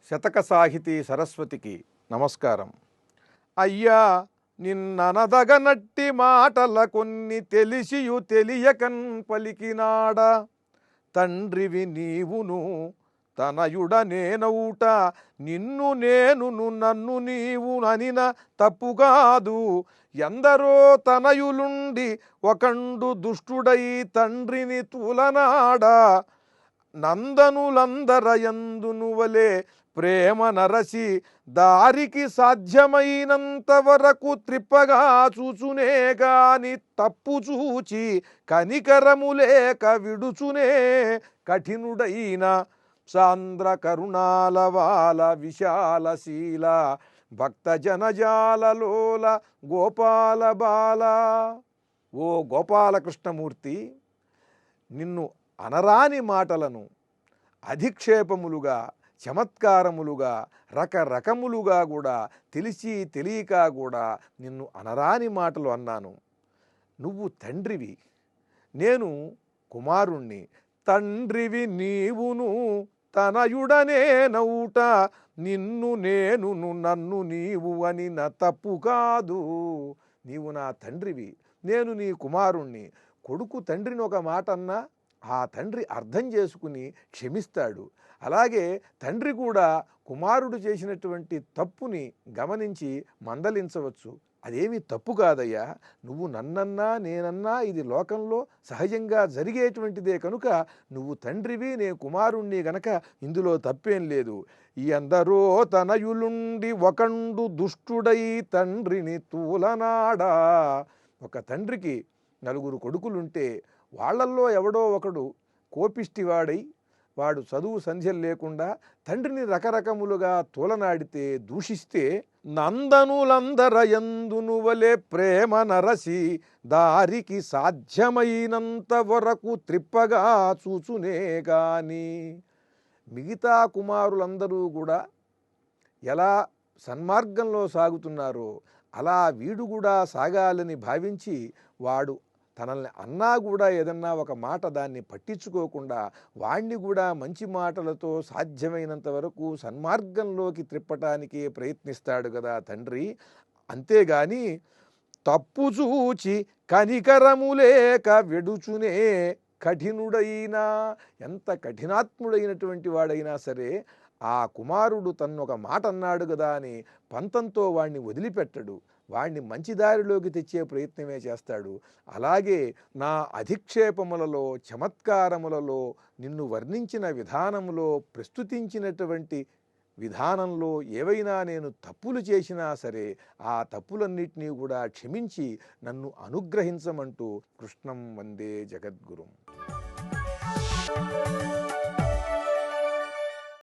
శతక సాహితీ సరస్వతికి నమస్కారం. అయ్యా నిన్ననదగనట్టి మాటల కొన్ని తెలిసియు తెలియకన్ పలికినాడ. తండ్రివి నీవును తనయుడ నేనౌట, నిన్ను నేనును నన్ను నీవు అనిన తప్పుగాదు. ఎందరో తనయులుండి ఒకండు దుష్టుడై తండ్రిని తూలనాడా. నందనులందరయందును వలె ప్రేమ నరసి దారికి సాధ్యమైనంత వరకు త్రిప్పగా చూచునే గాని తప్పు చూచి కనికరము లేక విడుచునే కఠినుడైన సాంద్ర కరుణాలవాల విశాలశీల భక్త జనజాలలోల గోపాల బాల. ఓ గోపాలకృష్ణమూర్తి, నిన్ను అనరాని మాటలను అధిక్షేపములుగా, చమత్కారములుగా, రకరకములుగా కూడా తెలిసి తెలియక కూడా నిన్ను అనరాని మాటలు అన్నాను. నువ్వు తండ్రివి, నేను కుమారుణ్ణి. తండ్రివి నీవును తనయుడనే నౌట, నిన్ను నేనును నన్ను నీవు అని నా తప్పు కాదు. నీవు నా తండ్రివి, నేను నీ కుమారుణ్ణి. కొడుకు తండ్రిని ఒక మాట అన్నా ఆ తండ్రి అర్థం చేసుకుని క్షమిస్తాడు. అలాగే తండ్రి కూడా కుమారుడు చేసినటువంటి తప్పుని గమనించి మందలించవచ్చు. అదేమీ తప్పు కాదయ్యా. నువ్వు నన్నన్నా నేనన్నా ఇది లోకంలో సహజంగా జరిగేటువంటిదే కనుక నువ్వు తండ్రివి, నేను కుమారుణ్ణి గనక ఇందులో తప్పేం లేదు. ఎందరో తనయులుండి ఒకండు దుష్టుడై తండ్రిని తూలనాడా. ఒక తండ్రికి నలుగురు కొడుకులుంటే వాళ్ళల్లో ఎవడో ఒకడు కోపిష్టివాడై వాడు చదువు సంధ్యలు లేకుండా తండ్రిని రకరకములుగా తూలనాడితే, దూషిస్తే, నందనులందరయందును వలె ప్రేమ నరసి దారికి సాధ్యమైనంత వరకు త్రిప్పగా చూచునే గాని. మిగతా కుమారులందరూ కూడా ఎలా సన్మార్గంలో సాగుతున్నారో అలా వీడు కూడా సాగాలని భావించి వాడు తనల్ని అన్నా కూడా ఏదన్నా ఒక మాట దాన్ని పట్టించుకోకుండా వాణ్ణి కూడా మంచి మాటలతో సాధ్యమైనంత వరకు సన్మార్గంలోకి త్రిప్పటానికి ప్రయత్నిస్తాడు కదా తండ్రి. అంతేగాని తప్పు చూచి కనికరము లేక వెడుచునే కఠినుడైనా, ఎంత కఠినాత్ముడైనటువంటి వాడైనా సరే ఆ కుమారుడు తను ఒక మాట అన్నాడు కదా అని పంతంతో వాణ్ణి వదిలిపెట్టడు. వాణ్ణి మంచిదారిలోకి తెచ్చే ప్రయత్నమే చేస్తాడు. అలాగే నా అధిక్షేపములలో, చమత్కారములలో, నిన్ను వర్ణించిన విధానములో, ప్రస్తుతించినటువంటి విధానంలో ఏవైనా నేను తప్పులు చేసినా సరే ఆ తప్పులన్నిటినీ కూడా క్షమించి నన్ను అనుగ్రహించమంటూ కృష్ణం వందే జగద్గురుం.